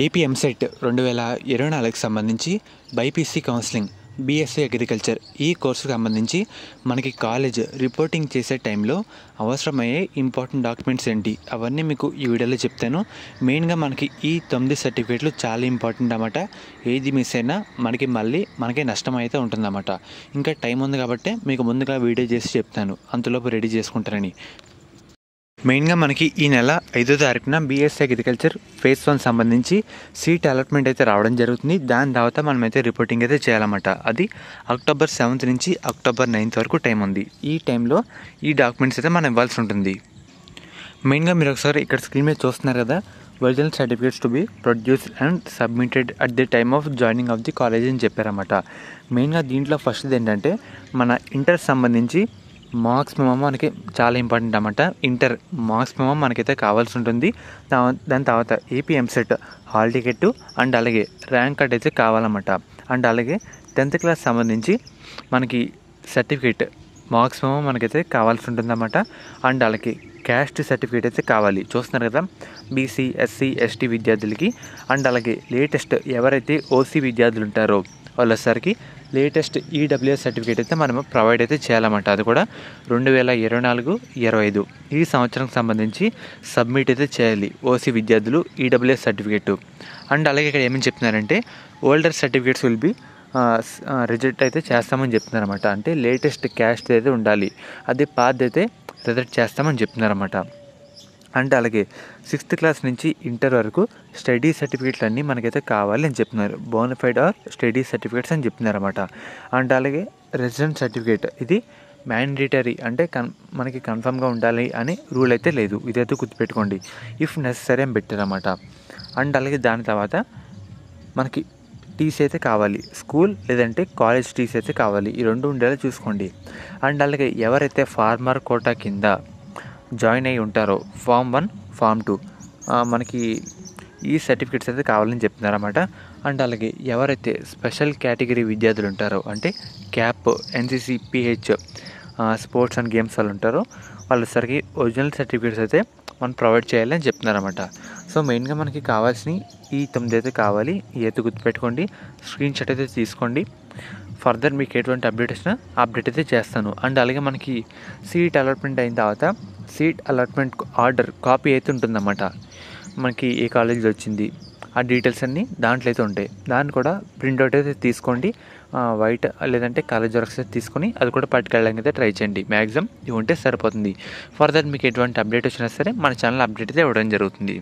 AP EAMCET 2024కి సంబంధించి BiPC counselling BSc agriculture ఈ కోర్సుకు సంబంధించి మనకి కాలేజ్ రిపోర్టింగ్ చేసే టైంలో అవసరమయ్యే ఇంపార్టెంట్ డాక్యుమెంట్స్ ఏంటి అవన్నీ మీకు ఈ వీడియోలో చెప్తాను. మెయిన్గా మనకి ఈ 9 సర్టిఫికేట్లు చాలా ఇంపార్టెంట్ అన్నమాట. ఏది మిస్ అయినా మనకి నష్టం అయితే ఉంటుందన్నమాట. ఇంకా టైం ఉంది కాబట్టి మీకు ముందుగా వీడియో చేసి చెప్తాను, అంతలోపు రెడీ చేసుకుంటారని. మెయిన్గా మనకి ఈ నెల 5వ తారీఖున బీఎస్సీ అగ్రికల్చర్ ఫేజ్ 1 సంబంధించి సీట్ అలాట్మెంట్ అయితే రావడం జరుగుతుంది. దాని తర్వాత మనమైతే రిపోర్టింగ్ అయితే చేయాలన్నమాట. అది అక్టోబర్ 7th నుంచి అక్టోబర్ 9th వరకు టైం ఉంది. ఈ టైంలో ఈ డాక్యుమెంట్స్ అయితే మనం ఇవ్వాల్సి ఉంటుంది. మెయిన్గా మీరు ఒకసారి ఇక్కడ స్క్రీన్ మీద చూస్తున్నారు కదా, original certificates to be produced and submitted at the time of joining of the college అని చెప్పారన్నమాట. మెయిన్గా దీంట్లో ఫస్ట్ది ఏంటంటే మన ఇంటర్ సంబంధించి మార్క్స్ మెమో మనకి చాలా ఇంపార్టెంట్ అన్నమాట. ఇంటర్ మార్క్స్ మెమో మనకైతే కావాల్సి ఉంటుంది. దాని తర్వాత AP EAMCET hall ticket and అలాగే ర్యాంక్ కార్డ్ అయితే కావాలన్నమాట. అండ్ అలాగే 10th క్లాస్ సంబంధించి మనకి సర్టిఫికేట్ మార్క్స్ మెమో మనకైతే కావాల్సి ఉంటుందన్నమాట. అండ్ అలాగే క్యాస్ట్ సర్టిఫికేట్ అయితే కావాలి. చూస్తున్నారు కదా, బీసీ ఎస్సీ ఎస్టీ విద్యార్థులకి. అండ్ అలాగే లేటెస్ట్ ఎవరైతే ఓసీ విద్యార్థులు ఉంటారో వాళ్ళసరికి లేటెస్ట్ ఈడబ్ల్యూఎస్ సర్టిఫికేట్ అయితే మనం ప్రొవైడ్ అయితే చేయాలన్నమాట. అది కూడా 2024-25 ఈ సంవత్సరానికి సంబంధించి సబ్మిట్ అయితే చేయాలి ఓసీ విద్యార్థులు ఈడబ్ల్యూఎస్ సర్టిఫికేట్. అండ్ అలాగే ఇక్కడ ఏమని చెప్తున్నారంటే older certificates will be reject అయితే చేస్తామని చెప్తున్నారన్నమాట. అంటే లేటెస్ట్ క్యాస్ట్ అయితే ఉండాలి, అది పాత్ అయితే రిజెక్ట్ చేస్తామని చెప్తున్నారన్నమాట. అండ్ అలాగే 6th క్లాస్ నుంచి ఇంటర్ వరకు స్టడీ సర్టిఫికేట్లు అన్నీ మనకైతే కావాలి అని చెప్తున్నారు. బోనఫైడ్ ఆర్ స్టడీ సర్టిఫికేట్స్ అని చెప్తున్నారు అన్నమాట. అండ్ అలాగే రెసిడెంట్ సర్టిఫికేట్ ఇది మ్యాండేటరీ, అంటే మనకి కన్ఫర్మ్గా ఉండాలి అని రూల్ అయితే లేదు. ఇదైతే గుర్తుపెట్టుకోండి, ఇఫ్ నెసరీ అని పెట్టారన్నమాట. అండ్ అలాగే దాని తర్వాత మనకి టీసీ అయితే కావాలి, స్కూల్ లేదంటే కాలేజ్ టీసీ అయితే కావాలి. ఈ రెండు ఉండేలా చూసుకోండి. అండ్ అలాగే ఎవరైతే ఫార్మర్ కోటా కింద జాయిన్ అయి ఉంటారో ఫామ్ 1 ఫామ్ 2 మనకి ఈ సర్టిఫికేట్స్ అయితే కావాలని చెప్తున్నారన్నమాట. అండ్ అలాగే ఎవరైతే స్పెషల్ కేటగిరీ విద్యార్థులు ఉంటారో అంటే cap NCC pH sports and games వాళ్ళు ఉంటారో వాళ్ళసరికి ఒరిజినల్ సర్టిఫికేట్స్ అయితే మనం ప్రొవైడ్ చేయాలని చెప్తున్నారన్నమాట. సో మెయిన్గా మనకి కావాల్సిన ఈ 9 అయితే కావాలి. ఈ అయితే గుర్తుపెట్టుకోండి, స్క్రీన్ షాట్ అయితే తీసుకోండి. ఫర్దర్ మీకు ఎటువంటి అప్డేట్ వచ్చినా అప్డేట్ అయితే చేస్తాను. అండ్ అలాగే మనకి సీట్ అలాట్మెంట్ అయిన తర్వాత సీట్ అలాట్మెంట్ ఆర్డర్ కాపీ అయితే ఉంటుందన్నమాట. మనకి ఏ కాలేజీలో వచ్చింది ఆ డీటెయిల్స్ అన్నీ దాంట్లో అయితే ఉంటాయి. దాన్ని కూడా ప్రింట్అవుట్ అయితే తీసుకోండి, వైట్ లేదంటే కలర్ జెరాక్స్ అయితే తీసుకొని అది కూడా పట్టుకెళ్ళడానికి అయితే ట్రై చేయండి. మ్యాక్సిమం ఇవి ఉంటే సరిపోతుంది. ఫర్దర్ మీకు ఎటువంటి అప్డేట్ వచ్చినా సరే మన ఛానల్ అప్డేట్ అయితే ఇవ్వడం జరుగుతుంది.